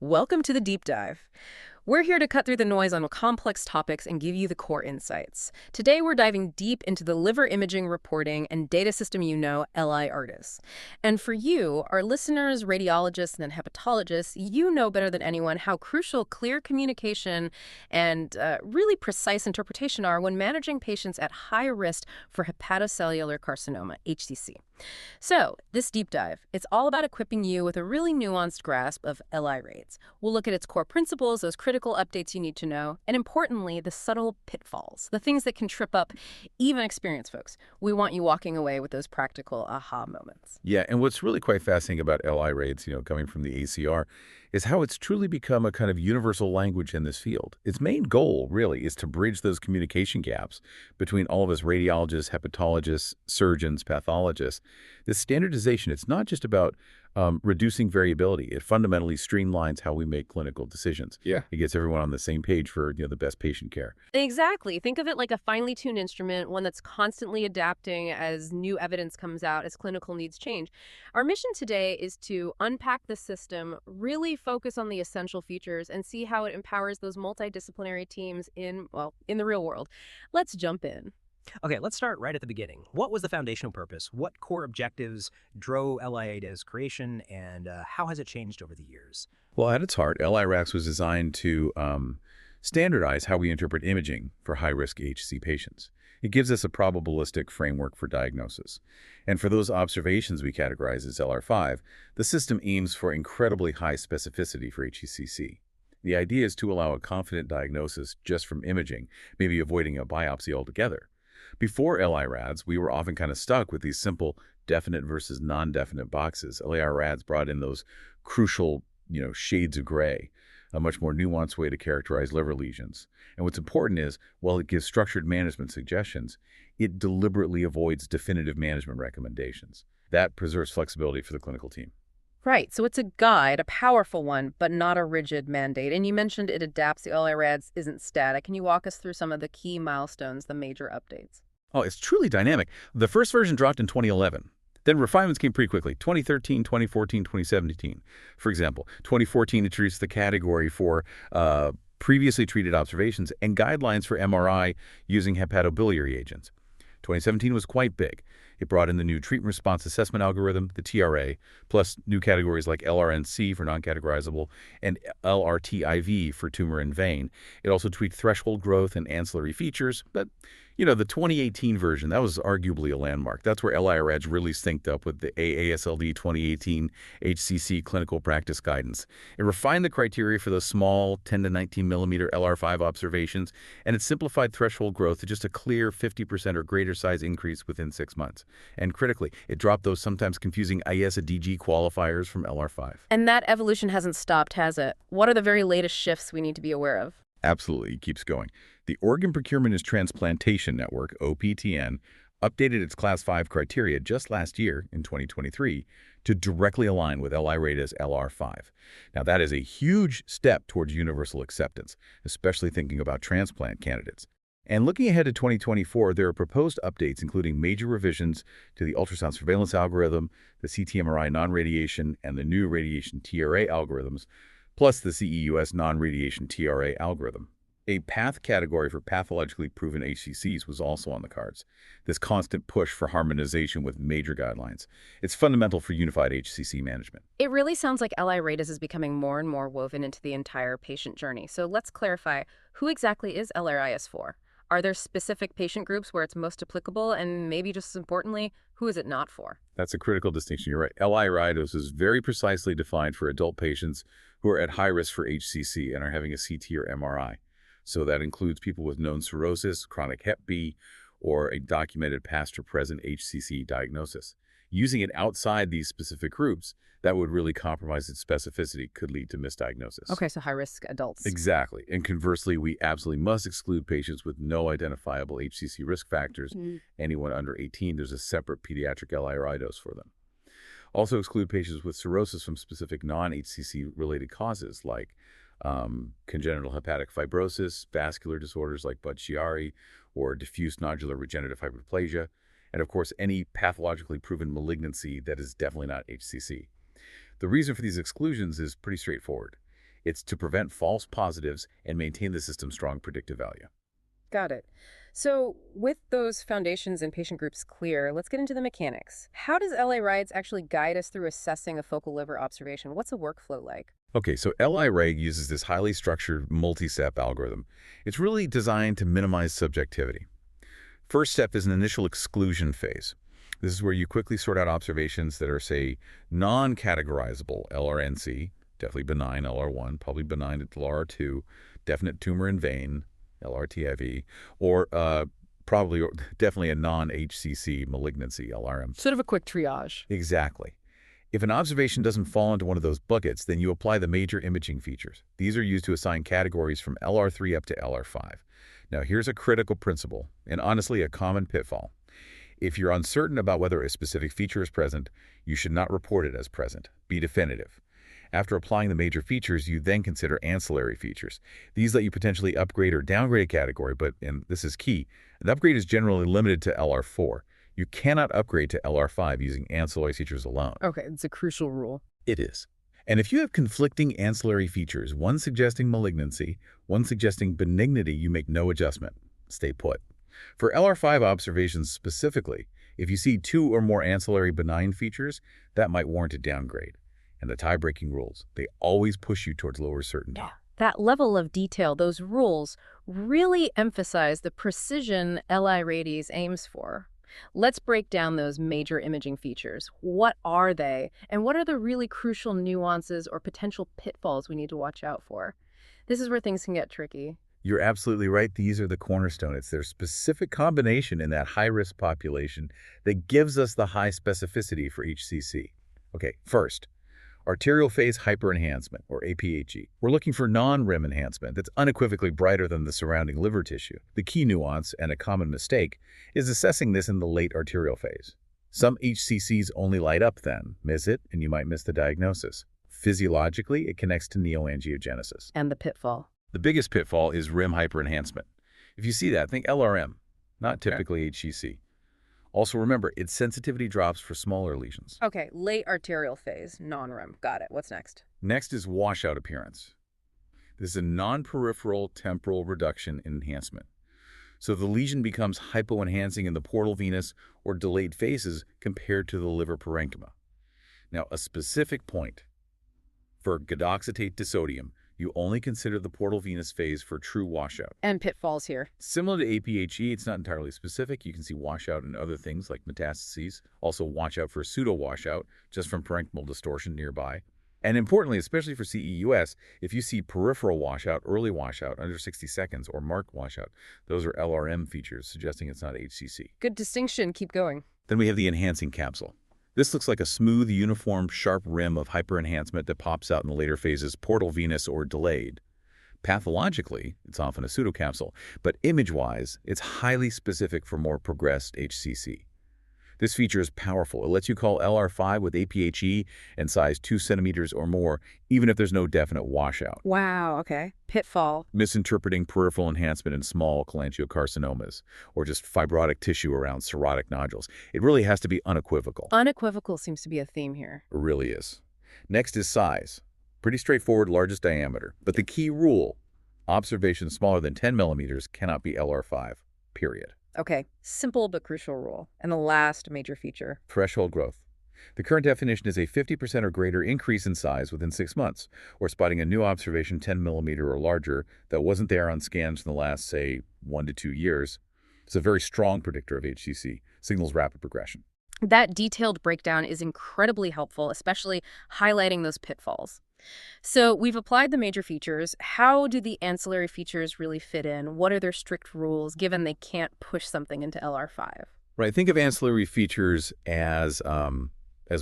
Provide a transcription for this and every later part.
Welcome to the deep dive. We're here to cut through the noise on complex topics and give you the core insights. Today, we're diving deep into the liver imaging reporting and data system LIRADS. And for you, our listeners, radiologists, and hepatologists, you know better than anyone how crucial clear communication and really precise interpretation are when managing patients at high risk for hepatocellular carcinoma, HCC. So, this deep dive, it's all about equipping you with a really nuanced grasp of LIRADS. We'll look at its core principles, those critical updates you need to know, and importantly, the subtle pitfalls, the things that can trip up even experienced folks. We want you walking away with those practical aha moments. Yeah, and what's really quite fascinating about LIRADS, coming from the ACR, is how it's truly become a kind of universal language in this field. Its main goal, really, is to bridge those communication gaps between all of us radiologists, hepatologists, surgeons, pathologists. This standardization, it's not just about reducing variability. It fundamentally streamlines how we make clinical decisions. Yeah. It gets everyone on the same page for the best patient care. Exactly. Think of it like a finely tuned instrument, one that's constantly adapting as new evidence comes out, as clinical needs change. Our mission today is to unpack the system, really focus on the essential features, and see how it empowers those multidisciplinary teams in the real world. Let's jump in. Okay, let's start right at the beginning. What was the foundational purpose? What core objectives drove LIA's creation, and how has it changed over the years? Well, at its heart, LIRADS was designed to standardize how we interpret imaging for high-risk HCC patients. It gives us a probabilistic framework for diagnosis. And for those observations we categorize as LR5, the system aims for incredibly high specificity for HCC. The idea is to allow a confident diagnosis just from imaging, maybe avoiding a biopsy altogether. Before LIRADS, we were often kind of stuck with these simple definite versus non-definite boxes. LIRADS brought in those crucial, shades of gray, a much more nuanced way to characterize liver lesions. And what's important is, while it gives structured management suggestions, it deliberately avoids definitive management recommendations. That preserves flexibility for the clinical team. Right, so it's a guide, a powerful one, but not a rigid mandate. And you mentioned it adapts. The LIRADS isn't static. Can you walk us through some of the key milestones, the major updates? Oh, it's truly dynamic. The first version dropped in 2011. Then refinements came pretty quickly, 2013, 2014, 2017. For example, 2014 introduced the category for previously treated observations and guidelines for MRI using hepatobiliary agents. 2017 was quite big. It brought in the new treatment response assessment algorithm, the TRA, plus new categories like LRNC for non-categorizable and LRTIV for tumor and vein. It also tweaked threshold growth and ancillary features, but the 2018 version, that was arguably a landmark. That's where LIRADS really synced up with the AASLD 2018 HCC clinical practice guidance. It refined the criteria for those small 10 to 19 millimeter LR5 observations, and it simplified threshold growth to just a clear 50% or greater size increase within 6 months. And critically, it dropped those sometimes confusing IS-DG qualifiers from LR5. And that evolution hasn't stopped, has it? What are the very latest shifts we need to be aware of? Absolutely, it keeps going. The Organ Procurement and Transplantation Network, OPTN, updated its Class 5 criteria just last year, in 2023, to directly align with LIRADS LR5. Now, that is a huge step towards universal acceptance, especially thinking about transplant candidates. And looking ahead to 2024, there are proposed updates including major revisions to the ultrasound surveillance algorithm, the CT-MRI non-radiation, and the new radiation TRA algorithms, plus the CEUS non-radiation TRA algorithm. A path category for pathologically proven HCCs was also on the cards. This constant push for harmonization with major guidelines. It's fundamental for unified HCC management. It really sounds like LIRADS is becoming more and more woven into the entire patient journey. So let's clarify, who exactly is LRIS for? Are there specific patient groups where it's most applicable? And maybe just as importantly, who is it not for? That's a critical distinction. You're right. LIRADS is very precisely defined for adult patients who are at high risk for HCC and are having a CT or MRI. So that includes people with known cirrhosis, chronic Hep B, or a documented past or present HCC diagnosis. Using it outside these specific groups, that would really compromise its specificity, could lead to misdiagnosis. Okay, so high-risk adults. Exactly. And conversely, we absolutely must exclude patients with no identifiable HCC risk factors. Anyone under 18, there's a separate pediatric LIRADS for them. Also exclude patients with cirrhosis from specific non-HCC related causes like congenital hepatic fibrosis, vascular disorders like Budd-Chiari, or diffuse nodular regenerative hyperplasia, and of course any pathologically proven malignancy that is definitely not HCC. The reason for these exclusions is pretty straightforward. It's to prevent false positives and maintain the system's strong predictive value. Got it. So with those foundations and patient groups clear, let's get into the mechanics. How does LIRADS actually guide us through assessing a focal liver observation? What's a workflow like? Okay, so LIRAG uses this highly structured multi-step algorithm. It's really designed to minimize subjectivity. First step is an initial exclusion phase. This is where you quickly sort out observations that are, say, non-categorizable LRNC, definitely benign LR1, probably benign at LR2, definite tumor in vein, LRTIV, or probably or definitely a non-HCC malignancy, LRM. Sort of a quick triage. Exactly. If an observation doesn't fall into one of those buckets, then you apply the major imaging features. These are used to assign categories from LR3 up to LR5. Now, here's a critical principle, and honestly a common pitfall. If you're uncertain about whether a specific feature is present, you should not report it as present. Be definitive. After applying the major features, you then consider ancillary features. These let you potentially upgrade or downgrade a category, but, and this is key, an upgrade is generally limited to LR4. You cannot upgrade to LR5 using ancillary features alone. Okay, it's a crucial rule. It is. And if you have conflicting ancillary features, one suggesting malignancy, one suggesting benignity, you make no adjustment. Stay put. For LR5 observations specifically, if you see 2 or more ancillary benign features, that might warrant a downgrade. And the tie-breaking rules, they always push you towards lower certainty. Yeah. That level of detail, those rules, really emphasize the precision LIRADS aims for. Let's break down those major imaging features. What are they, and what are the really crucial nuances or potential pitfalls we need to watch out for? This is where things can get tricky. You're absolutely right. These are the cornerstone. It's their specific combination in that high-risk population that gives us the high specificity for HCC. Okay, first, arterial phase hyperenhancement, or APHE. We're looking for non-rim enhancement that's unequivocally brighter than the surrounding liver tissue. The key nuance, and a common mistake, is assessing this in the late arterial phase. Some HCCs only light up then. Miss it, and you might miss the diagnosis. Physiologically, it connects to neoangiogenesis. And the pitfall. The biggest pitfall is rim hyperenhancement. If you see that, think LRM, not typically HCC. Also remember, its sensitivity drops for smaller lesions. Okay, late arterial phase, non-REM. Got it. What's next? Next is washout appearance. This is a non-peripheral temporal reduction in enhancement. So the lesion becomes hypoenhancing in the portal venous or delayed phases compared to the liver parenchyma. Now, a specific point. For gadoxetate disodium, you only consider the portal venous phase for true washout. And pitfalls here. Similar to APHE, it's not entirely specific. You can see washout in other things like metastases. Also watch out for pseudo-washout, just from parenchymal distortion nearby. And importantly, especially for CEUS, if you see peripheral washout, early washout, under 60 seconds, or marked washout, those are LRM features, suggesting it's not HCC. Good distinction. Keep going. Then we have the enhancing capsule. This looks like a smooth, uniform, sharp rim of hyperenhancement that pops out in the later phases, portal venous or delayed. Pathologically, it's often a pseudocapsule, but image-wise, it's highly specific for more progressed HCC. This feature is powerful. It lets you call LR5 with APHE and size 2 centimeters or more, even if there's no definite washout. Wow, okay. Pitfall. Misinterpreting peripheral enhancement in small cholangiocarcinomas, or just fibrotic tissue around cirrhotic nodules. It really has to be unequivocal. Unequivocal seems to be a theme here. It really is. Next is size. Pretty straightforward, largest diameter. But the key rule, observations smaller than 10 millimeters cannot be LR5, period. Okay, simple but crucial rule. And the last major feature. Threshold growth. The current definition is a 50% or greater increase in size within 6 months, or spotting a new observation 10 millimeter or larger that wasn't there on scans in the last, say, 1 to 2 years. It's a very strong predictor of HCC, signals rapid progression. That detailed breakdown is incredibly helpful, especially highlighting those pitfalls. So we've applied the major features. How do the ancillary features really fit in? What are their strict rules, given they can't push something into LR5? Right. Think of ancillary features as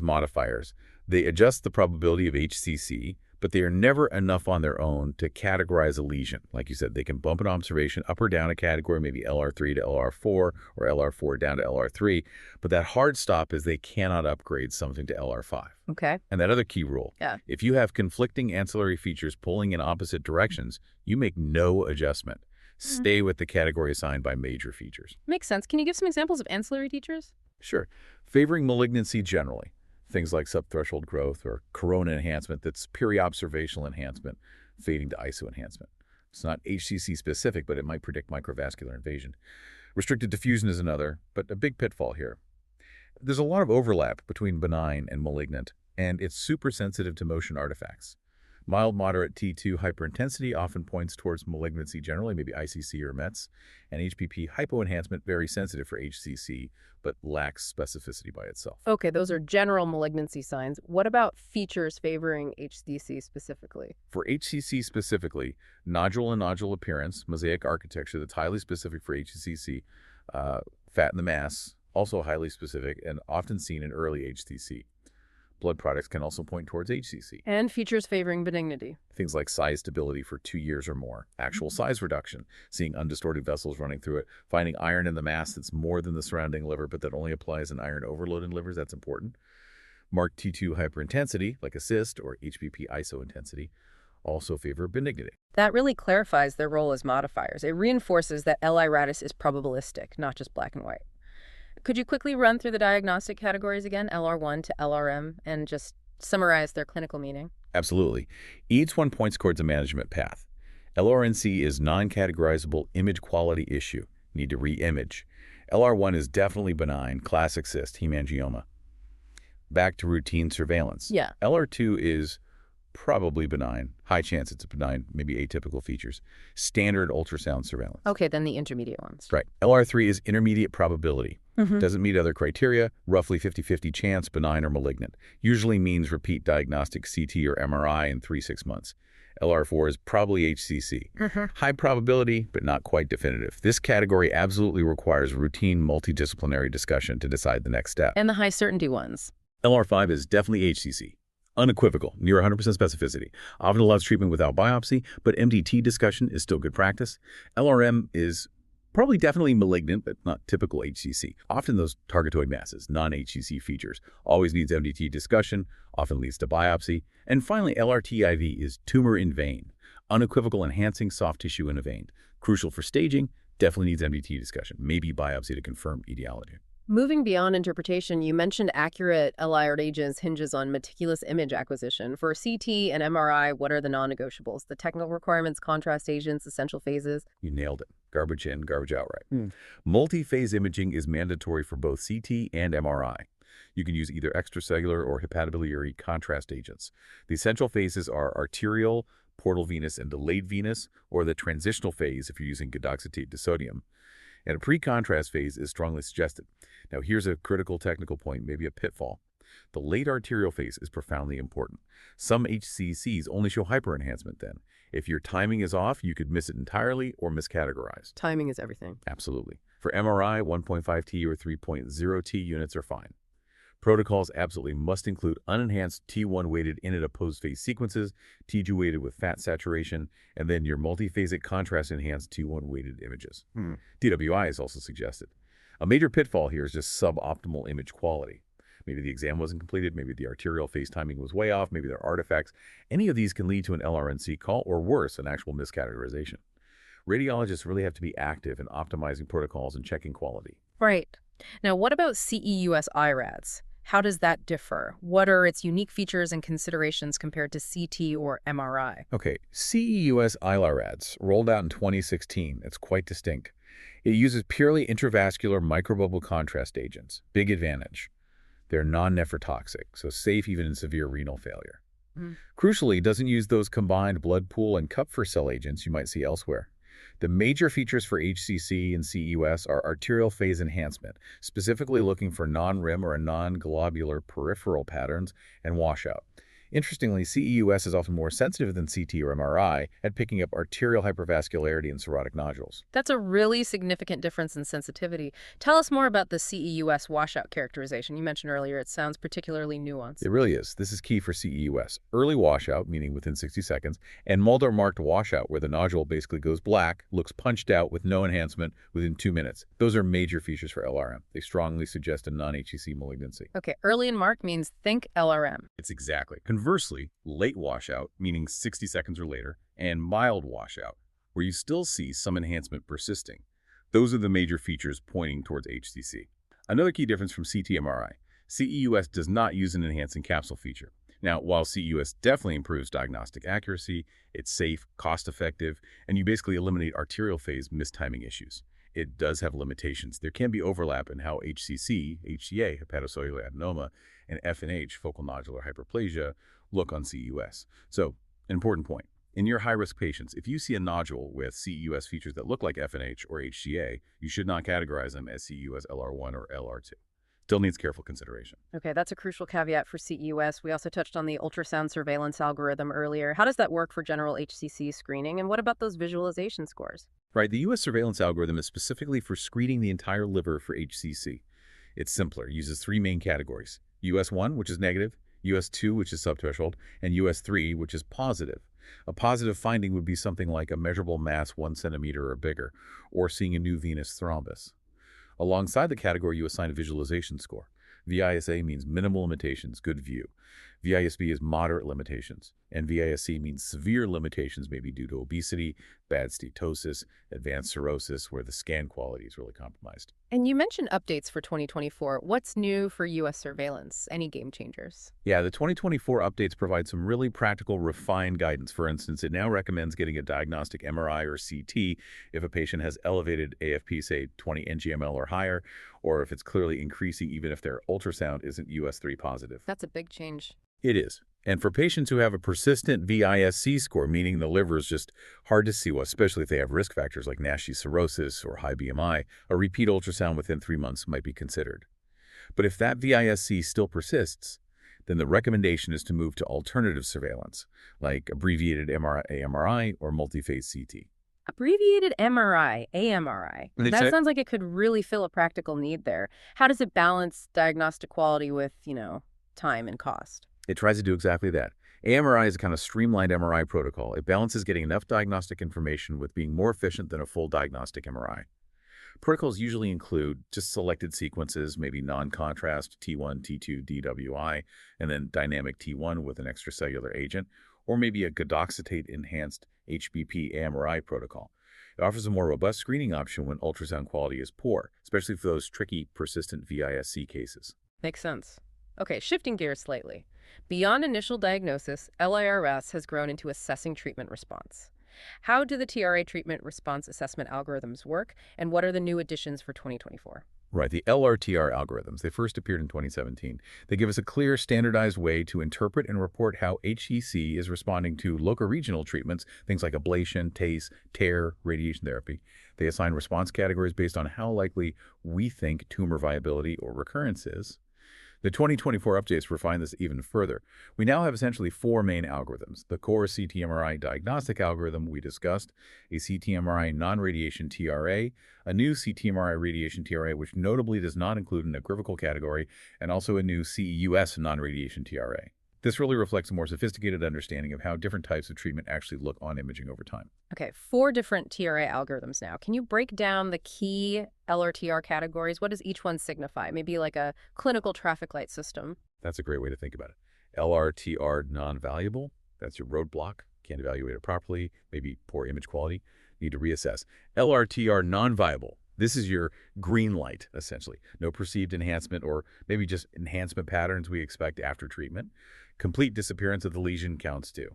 modifiers. They adjust the probability of HCC, but they are never enough on their own to categorize a lesion. Like you said, they can bump an observation up or down a category, maybe LR3 to LR4 or LR4 down to LR3, but that hard stop is they cannot upgrade something to LR5. Okay. And that other key rule, Yeah. if you have conflicting ancillary features pulling in opposite directions, you make no adjustment. Stay with the category assigned by major features. Makes sense. Can you give some examples of ancillary features? Sure. Favoring malignancy generally. Things like subthreshold growth or corona enhancement that's peri-observational enhancement. fading to ISO enhancement. It's not HCC specific, but it might predict microvascular invasion. Restricted diffusion is another, but a big pitfall here. There's a lot of overlap between benign and malignant, and it's super sensitive to motion artifacts. Mild, moderate T2 hyperintensity often points towards malignancy generally, maybe ICC or METS, and HPP hypoenhancement, very sensitive for HCC, but lacks specificity by itself. Okay, those are general malignancy signs. What about features favoring HCC specifically? For HCC specifically, nodule and nodule appearance, mosaic architecture that's highly specific for HCC, fat in the mass, also highly specific and often seen in early HCC. Blood products can also point towards HCC. And features favoring benignity. Things like size stability for 2 years or more, actual size reduction, seeing undistorted vessels running through it, finding iron in the mass that's more than the surrounding liver, but that only applies in iron overload in livers, that's important. Marked T2 hyperintensity, like a cyst, or HPP isointensity, also favor benignity. That really clarifies their role as modifiers. It reinforces that LIRADS is probabilistic, not just black and white. Could you quickly run through the diagnostic categories again, LR1 to LRM, and just summarize their clinical meaning? Absolutely. Each one points towards a management path. LRNC is non-categorizable image quality issue. Need to re-image. LR1 is definitely benign, classic cyst, hemangioma. Back to routine surveillance. Yeah. LR2 is probably benign. High chance it's benign, maybe atypical features. Standard ultrasound surveillance. Okay, then the intermediate ones. Right. LR3 is intermediate probability. Mm-hmm. Doesn't meet other criteria, roughly 50-50 chance, benign or malignant. Usually means repeat diagnostic CT or MRI in 3-6 months. LR4 is probably HCC. Mm-hmm. High probability, but not quite definitive. This category absolutely requires routine multidisciplinary discussion to decide the next step. And the high certainty ones. LR5 is definitely HCC. Unequivocal, near 100% specificity. Often allows treatment without biopsy, but MDT discussion is still good practice. LRM is probably definitely malignant, but not typical HCC. Often those targetoid masses, non-HCC features, always needs MDT discussion, often leads to biopsy. And finally, LRTIV is tumor in vein, unequivocal enhancing soft tissue in a vein. Crucial for staging, definitely needs MDT discussion, maybe biopsy to confirm etiology. Moving beyond interpretation, you mentioned accurate LIRAD agents hinges on meticulous image acquisition. For CT and MRI, what are the non-negotiables? The technical requirements, contrast agents, essential phases? You nailed it. Garbage in, garbage out right. Multi-phase imaging is mandatory for both CT and MRI. You can use either extracellular or hepatobiliary contrast agents. The essential phases are arterial, portal venous, and delayed venous, or the transitional phase if you're using gadoxetate to sodium. And a pre-contrast phase is strongly suggested. Now here's a critical technical point, maybe a pitfall. The late arterial phase is profoundly important. Some HCCs only show hyperenhancement then. If your timing is off, you could miss it entirely or miscategorize. Timing is everything. Absolutely. For MRI, 1.5T or 3.0T units are fine. Protocols absolutely must include unenhanced T1-weighted in and opposed phase sequences, T2-weighted with fat saturation, and then your multiphasic contrast-enhanced T1-weighted images. DWI is also suggested. A major pitfall here is just suboptimal image quality. Maybe the exam wasn't completed, maybe the arterial phase timing was way off, maybe there are artifacts. Any of these can lead to an LRNC call, or worse, an actual miscategorization. Radiologists really have to be active in optimizing protocols and checking quality. Right. Now, what about CEUS IRADS? How does that differ? What are its unique features and considerations compared to CT or MRI? Okay, CEUS ILIRADS rolled out in 2016. It's quite distinct. It uses purely intravascular microbubble contrast agents. Big advantage. They're non-nephrotoxic, so safe even in severe renal failure. Crucially, it doesn't use those combined blood pool and Kupffer cell agents you might see elsewhere. The major features for HCC and CEUS are arterial phase enhancement, specifically looking for non-rim or non-globular peripheral patterns, and washout. Interestingly, CEUS is often more sensitive than CT or MRI at picking up arterial hypervascularity and cirrhotic nodules. That's a really significant difference in sensitivity. Tell us more about the CEUS washout characterization. You mentioned earlier it sounds particularly nuanced. It really is. This is key for CEUS. Early washout, meaning within 60 seconds, and Mulder-marked washout, where the nodule basically goes black, looks punched out with no enhancement within 2 minutes. Those are major features for LRM. They strongly suggest a non-HCC malignancy. Okay, early and marked means think LRM. It's exactly. Conversely, late washout, meaning 60 seconds or later, and mild washout, where you still see some enhancement persisting. Those are the major features pointing towards HCC. Another key difference from CT-MRI, CEUS does not use an enhancing capsule feature. Now, while CEUS definitely improves diagnostic accuracy, it's safe, cost-effective, and you basically eliminate arterial phase mistiming issues. It does have limitations. There can be overlap in how HCC, HCA, hepatocellular adenoma, and FNH, focal nodular hyperplasia, look on CEUS. So, an important point. In your high-risk patients, if you see a nodule with CEUS features that look like FNH or HCA, you should not categorize them as CEUS LR1 or LR2. Still needs careful consideration. Okay, that's a crucial caveat for CEUS. We also touched on the ultrasound surveillance algorithm earlier. How does that work for general HCC screening? And what about those visualization scores? Right, the U.S. surveillance algorithm is specifically for screening the entire liver for HCC. It's simpler, uses three main categories: US1, which is negative, US2, which is subthreshold, and US3, which is positive. A positive finding would be something like a measurable mass 1 centimeter or bigger, or seeing a new venous thrombus. Alongside the category, you assign a visualization score. VISA means minimal limitations, good view. VISB is moderate limitations, and VISC means severe limitations may be due to obesity, bad steatosis, advanced cirrhosis, where the scan quality is really compromised. And you mentioned updates for 2024. What's new for U.S. surveillance? Any game changers? Yeah, the 2024 updates provide some really practical, refined guidance. For instance, it now recommends getting a diagnostic MRI or CT if a patient has elevated AFP, say 20 ngml or higher, or if it's clearly increasing even if their ultrasound isn't US3 positive. That's a big change. It is. And for patients who have a persistent VISC score, meaning the liver is just hard to see, well, especially if they have risk factors like NASH cirrhosis or high BMI, a repeat ultrasound within 3 months might be considered. But if that VISC still persists, then the recommendation is to move to alternative surveillance, like abbreviated MRI or multi-phase CT. Abbreviated MRI, AMRI. That sounds like it could really fill a practical need there. How does it balance diagnostic quality with, time and cost? It tries to do exactly that. AMRI is a kind of streamlined MRI protocol. It balances getting enough diagnostic information with being more efficient than a full diagnostic MRI. Protocols usually include just selected sequences, maybe non-contrast T1, T2, DWI, and then dynamic T1 with an extracellular agent, or maybe a gadoxetate-enhanced HBP AMRI protocol. It offers a more robust screening option when ultrasound quality is poor, especially for those tricky, persistent VISC cases. Makes sense. Okay, shifting gears slightly. Beyond initial diagnosis, LIRADS has grown into assessing treatment response. How do the TRA treatment response assessment algorithms work, and what are the new additions for 2024? Right, the LRTR algorithms, they first appeared in 2017. They give us a clear, standardized way to interpret and report how HCC is responding to locoregional treatments, things like ablation, TACE, TARE, radiation therapy. They assign response categories based on how likely we think tumor viability or recurrence is. The 2024 updates refine this even further. We now have essentially 4 main algorithms: the core CT-MRI diagnostic algorithm we discussed, a CT-MRI non-radiation TRA, a new CT-MRI radiation TRA, which notably does not include an equivocal category, and also a new CEUS non-radiation TRA. This really reflects a more sophisticated understanding of how different types of treatment actually look on imaging over time. Okay, 4 different TRA algorithms now. Can you break down the key LRTR categories? What does each one signify? Maybe like a clinical traffic light system. That's a great way to think about it. LRTR non-valuable, that's your roadblock, can't evaluate it properly, maybe poor image quality, need to reassess. LRTR non-viable, this is your green light, essentially. No perceived enhancement or maybe just enhancement patterns we expect after treatment. Complete disappearance of the lesion counts too.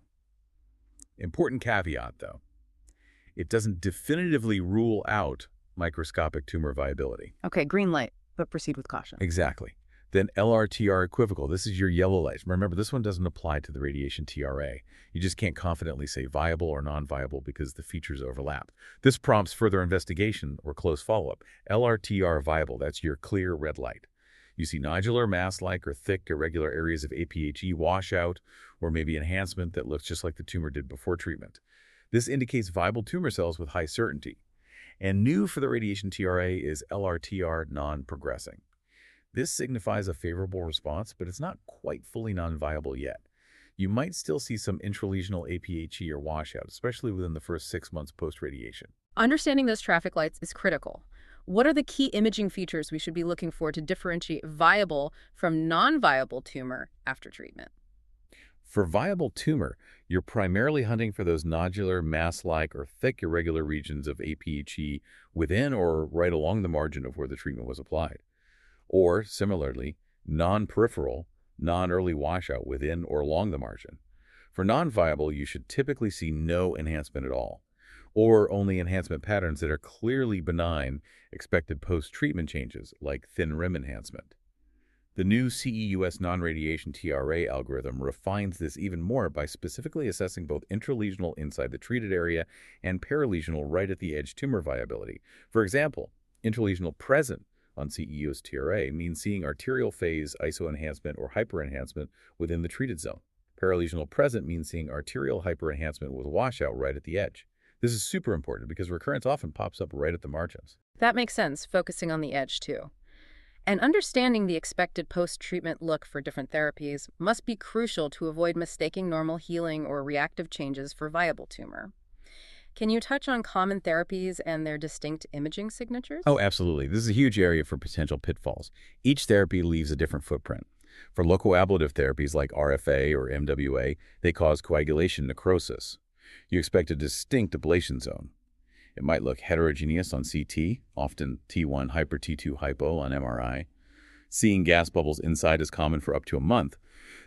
Important caveat, though. It doesn't definitively rule out microscopic tumor viability. Okay, green light, but proceed with caution. Exactly. Then LRTR equivocal. This is your yellow light. Remember, this one doesn't apply to the radiation TRA. You just can't confidently say viable or non-viable because the features overlap. This prompts further investigation or close follow-up. LRTR viable, that's your clear red light. You see nodular, mass-like, or thick, irregular areas of APHE washout, or maybe enhancement that looks just like the tumor did before treatment. This indicates viable tumor cells with high certainty. And new for the radiation TRA is LRTR non-progressing. This signifies a favorable response, but it's not quite fully non-viable yet. You might still see some intralesional APHE or washout, especially within the first 6 months post-radiation. Understanding those traffic lights is critical. What are the key imaging features we should be looking for to differentiate viable from non-viable tumor after treatment? For viable tumor, you're primarily hunting for those nodular, mass-like, or thick irregular regions of APHE within or right along the margin of where the treatment was applied. Or, similarly, non-peripheral, non-early washout within or along the margin. For non-viable, you should typically see no enhancement at all, or only enhancement patterns that are clearly benign expected post-treatment changes, like thin rim enhancement. The new CEUS non-radiation TRA algorithm refines this even more by specifically assessing both intralesional inside the treated area and perilesional right at the edge tumor viability. For example, intralesional present on CEUS TRA means seeing arterial phase isoenhancement or hyperenhancement within the treated zone. Perilesional present means seeing arterial hyperenhancement with washout right at the edge. This is super important because recurrence often pops up right at the margins. That makes sense, focusing on the edge too. And understanding the expected post-treatment look for different therapies must be crucial to avoid mistaking normal healing or reactive changes for viable tumor. Can you touch on common therapies and their distinct imaging signatures? Oh, absolutely. This is a huge area for potential pitfalls. Each therapy leaves a different footprint. For locoablative therapies like RFA or MWA, they cause coagulation necrosis. You expect a distinct ablation zone. It might look heterogeneous on CT, often T1 hyper T2 hypo on MRI. Seeing gas bubbles inside is common for up to a month.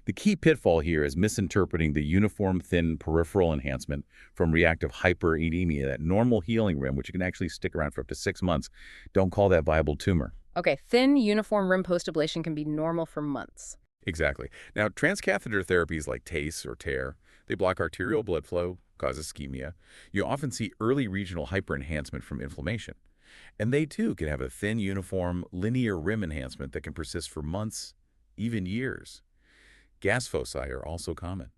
The key pitfall here is misinterpreting the uniform thin peripheral enhancement from reactive hyperedemia, that normal healing rim, which can actually stick around for up to 6 months. Don't call that viable tumor. Okay, thin uniform rim post-ablation can be normal for months. Exactly. Now, transcatheter therapies like TACE or TARE, they block arterial blood flow, cause ischemia. You often see early regional hyperenhancement from inflammation. And they, too, can have a thin, uniform, linear rim enhancement that can persist for months, even years. Gas foci are also common.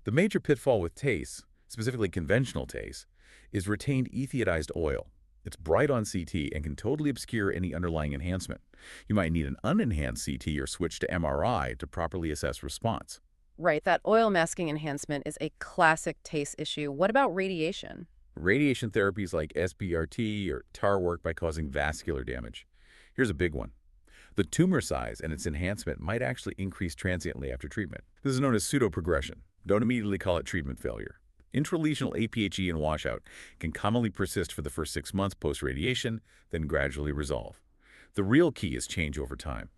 The major pitfall with TACE, specifically conventional TACE, is retained ethiodized oil. It's bright on CT and can totally obscure any underlying enhancement. You might need an unenhanced CT or switch to MRI to properly assess response. Right, that oil masking enhancement is a classic TACE issue. What about radiation? Radiation therapies like SBRT or TAR work by causing vascular damage. Here's a big one. The tumor size and its enhancement might actually increase transiently after treatment. This is known as pseudoprogression. Don't immediately call it treatment failure. Intralesional APHE and washout can commonly persist for the first 6 months post-radiation, then gradually resolve. The real key is change over time.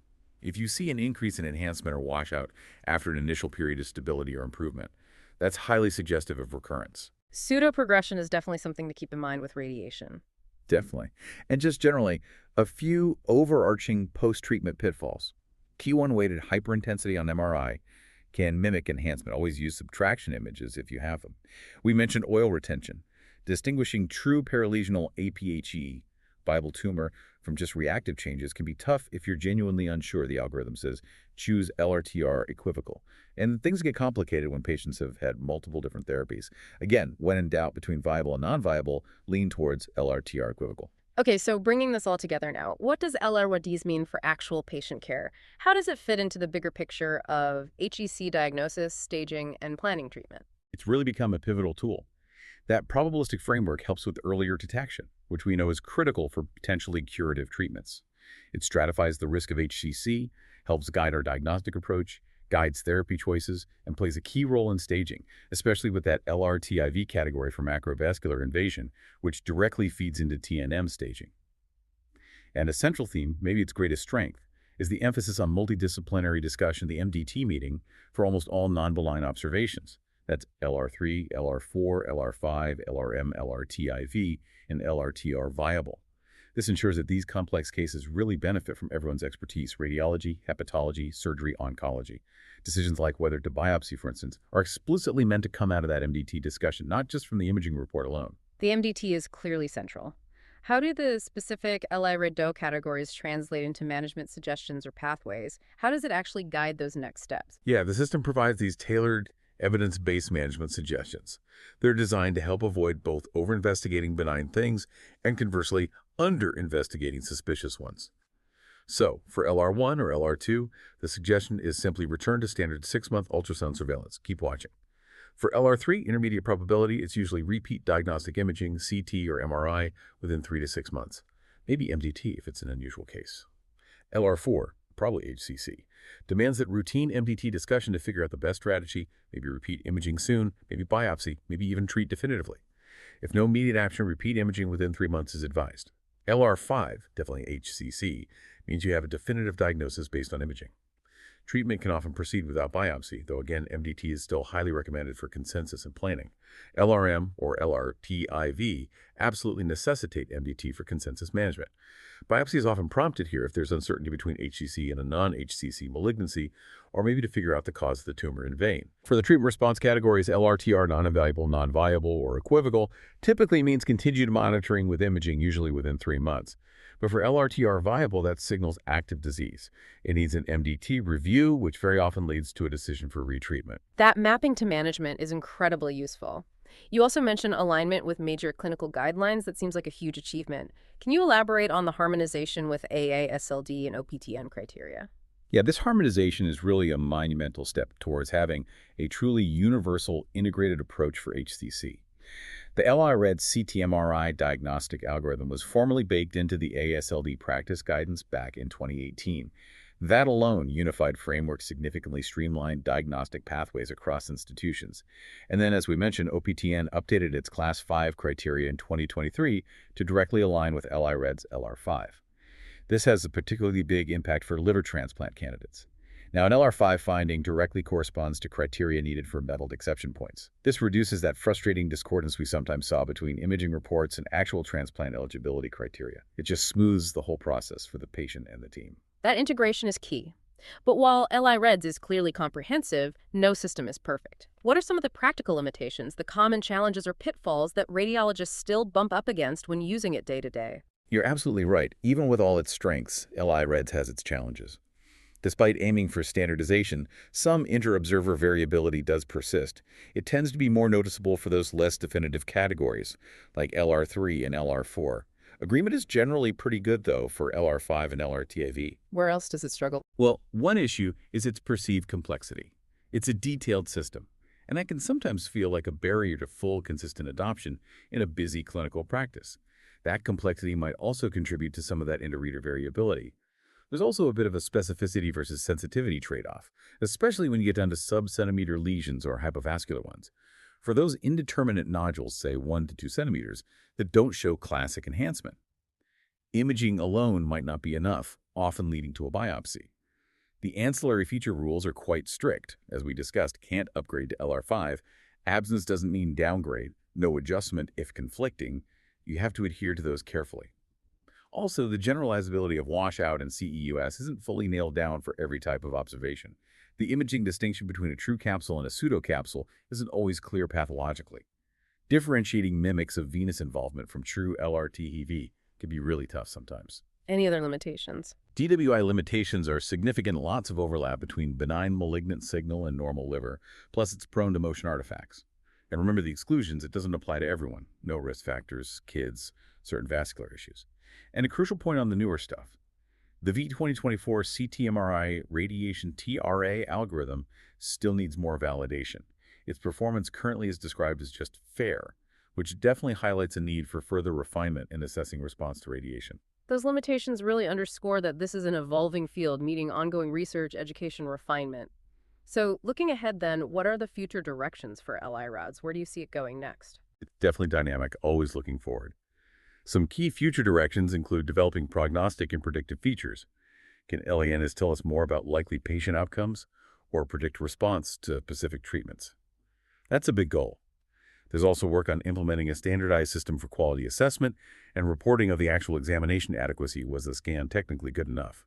If you see an increase in enhancement or washout after an initial period of stability or improvement, that's highly suggestive of recurrence. Pseudoprogression is definitely something to keep in mind with radiation. Definitely. And just generally, a few overarching post-treatment pitfalls. Q1-weighted hyperintensity on MRI can mimic enhancement. Always use subtraction images if you have them. We mentioned oil retention. Distinguishing true perilesional APHE, viable tumor, from just reactive changes can be tough if you're genuinely unsure, the algorithm says. Choose LRTR equivocal. And things get complicated when patients have had multiple different therapies. Again, when in doubt between viable and non-viable, lean towards LRTR equivocal. Okay, so bringing this all together now, what does LRADS mean for actual patient care? How does it fit into the bigger picture of HEC diagnosis, staging, and planning treatment? It's really become a pivotal tool. That probabilistic framework helps with earlier detection, which we know is critical for potentially curative treatments. It stratifies the risk of HCC, helps guide our diagnostic approach, guides therapy choices, and plays a key role in staging, especially with that LRTIV category for macrovascular invasion, which directly feeds into TNM staging. And a central theme, maybe its greatest strength, is the emphasis on multidisciplinary discussion, the MDT meeting, for almost all non-benign observations. That's LR3, LR4, LR5, LRM, LRTIV, and LRTR viable. This ensures that these complex cases really benefit from everyone's expertise: radiology, hepatology, surgery, oncology. Decisions like whether to biopsy, for instance, are explicitly meant to come out of that MDT discussion, not just from the imaging report alone. The MDT is clearly central. How do the specific LIRADS categories translate into management suggestions or pathways? How does it actually guide those next steps? Yeah, the system provides these tailored, evidence-based management suggestions. They're designed to help avoid both over-investigating benign things and, conversely, under-investigating suspicious ones. So, for LR1 or LR2, the suggestion is simply return to standard 6-month ultrasound surveillance. Keep watching. For LR3, intermediate probability, it's usually repeat diagnostic imaging, CT or MRI, within 3 to 6 months. Maybe MDT if it's an unusual case. LR4, probably HCC, demands that routine MDT discussion to figure out the best strategy, maybe repeat imaging soon, maybe biopsy, maybe even treat definitively. If no immediate action, repeat imaging within 3 months is advised. LR5, definitely HCC, means you have a definitive diagnosis based on imaging. Treatment can often proceed without biopsy, though again, MDT is still highly recommended for consensus and planning. LRM, or LRTIV, absolutely necessitate MDT for consensus management. Biopsy is often prompted here if there's uncertainty between HCC and a non-HCC malignancy, or maybe to figure out the cause of the tumor in vein. For the treatment response categories, LRTR non-evaluable, non-viable, or equivocal typically means continued monitoring with imaging, usually within 3 months. But for LRTR viable, that signals active disease. It needs an MDT review, which very often leads to a decision for retreatment. That mapping to management is incredibly useful. You also mentioned alignment with major clinical guidelines. That seems like a huge achievement. Can you elaborate on the harmonization with AASLD and OPTN criteria? Yeah, this harmonization is really a monumental step towards having a truly universal integrated approach for HCC. The LIRADS CT-MRI diagnostic algorithm was formally baked into the AASLD practice guidance back in 2018. That alone, unified framework, significantly streamlined diagnostic pathways across institutions. And then, as we mentioned, OPTN updated its Class 5 criteria in 2023 to directly align with LIRADS LR5. This has a particularly big impact for liver transplant candidates. Now, an LR5 finding directly corresponds to criteria needed for metalled exception points. This reduces that frustrating discordance we sometimes saw between imaging reports and actual transplant eligibility criteria. It just smooths the whole process for the patient and the team. That integration is key. But while LIREDS is clearly comprehensive, no system is perfect. What are some of the practical limitations, the common challenges or pitfalls that radiologists still bump up against when using it day to day? You're absolutely right. Even with all its strengths, LIRADS has its challenges. Despite aiming for standardization, some inter-observer variability does persist. It tends to be more noticeable for those less definitive categories, like LR3 and LR4. Agreement is generally pretty good, though, for LR5 and LRTAV. Where else does it struggle? Well, one issue is its perceived complexity. It's a detailed system, and that can sometimes feel like a barrier to full, consistent adoption in a busy clinical practice. That complexity might also contribute to some of that inter-reader variability. There's also a bit of a specificity versus sensitivity trade-off, especially when you get down to sub-centimeter lesions or hypovascular ones. For those indeterminate nodules, say 1 to 2 centimeters, that don't show classic enhancement. Imaging alone might not be enough, often leading to a biopsy. The ancillary feature rules are quite strict. As we discussed, can't upgrade to LR5. Absence doesn't mean downgrade, no adjustment if conflicting. You have to adhere to those carefully. Also, the generalizability of washout and CEUS isn't fully nailed down for every type of observation. The imaging distinction between a true capsule and a pseudocapsule isn't always clear pathologically. Differentiating mimics of venous involvement from true LRTEV can be really tough sometimes. Any other limitations? DWI limitations are significant. Lots of overlap between benign malignant signal and normal liver, plus it's prone to motion artifacts. And remember the exclusions, it doesn't apply to everyone. No risk factors, kids, certain vascular issues. And a crucial point on the newer stuff. The V2024 CT-MRI radiation TRA algorithm still needs more validation. Its performance currently is described as just fair, which definitely highlights a need for further refinement in assessing response to radiation. Those limitations really underscore that this is an evolving field needing ongoing research, education, refinement. So looking ahead then, what are the future directions for LIRADS? Where do you see it going next? It's definitely dynamic, always looking forward. Some key future directions include developing prognostic and predictive features. Can LANs tell us more about likely patient outcomes or predict response to specific treatments? That's a big goal. There's also work on implementing a standardized system for quality assessment and reporting of the actual examination adequacy. Was the scan technically good enough?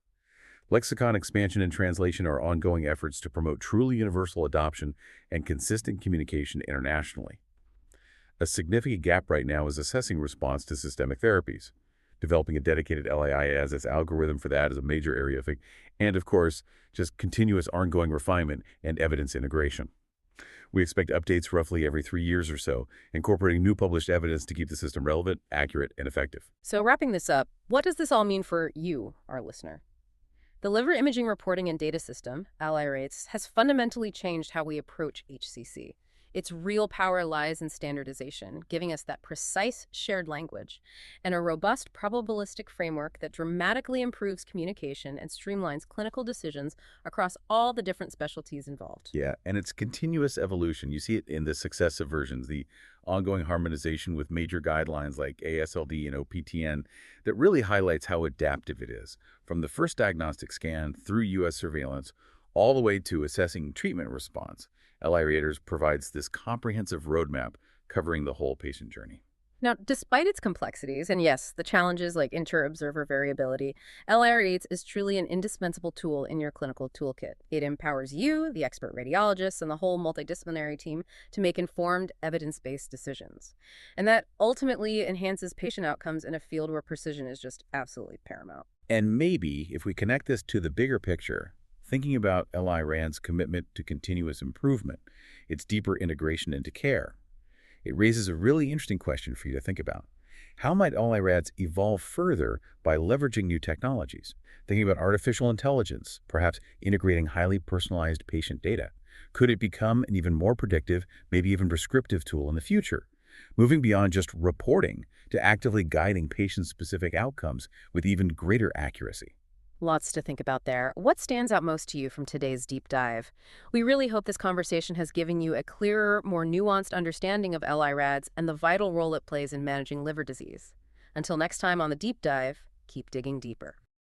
Lexicon expansion and translation are ongoing efforts to promote truly universal adoption and consistent communication internationally. A significant gap right now is assessing response to systemic therapies. Developing a dedicated LIIS algorithm for that is a major area of it, and of course, just continuous ongoing refinement and evidence integration. We expect updates roughly every 3 years or so, incorporating new published evidence to keep the system relevant, accurate, and effective. So wrapping this up, what does this all mean for you, our listener? The Liver Imaging Reporting and Data System, LIRADS, has fundamentally changed how we approach HCC. Its real power lies in standardization, giving us that precise shared language, and a robust probabilistic framework that dramatically improves communication and streamlines clinical decisions across all the different specialties involved. Yeah, and it's continuous evolution. You see it in the successive versions, the ongoing harmonization with major guidelines like ASLD and OPTN that really highlights how adaptive it is. From the first diagnostic scan through U.S. surveillance, all the way to assessing treatment response. LIRADS provides this comprehensive roadmap covering the whole patient journey. Now, despite its complexities, and yes, the challenges like inter-observer variability, LIRADS is truly an indispensable tool in your clinical toolkit. It empowers you, the expert radiologists, and the whole multidisciplinary team to make informed, evidence-based decisions. And that ultimately enhances patient outcomes in a field where precision is just absolutely paramount. And maybe if we connect this to the bigger picture, thinking about LIRAD's commitment to continuous improvement, its deeper integration into care, it raises a really interesting question for you to think about. How might LIRADS evolve further by leveraging new technologies? Thinking about artificial intelligence, perhaps integrating highly personalized patient data. Could it become an even more predictive, maybe even prescriptive tool in the future? Moving beyond just reporting to actively guiding patient-specific outcomes with even greater accuracy. Lots to think about there. What stands out most to you from today's deep dive? We really hope this conversation has given you a clearer, more nuanced understanding of LIRADS and the vital role it plays in managing liver disease. Until next time on the deep dive, keep digging deeper.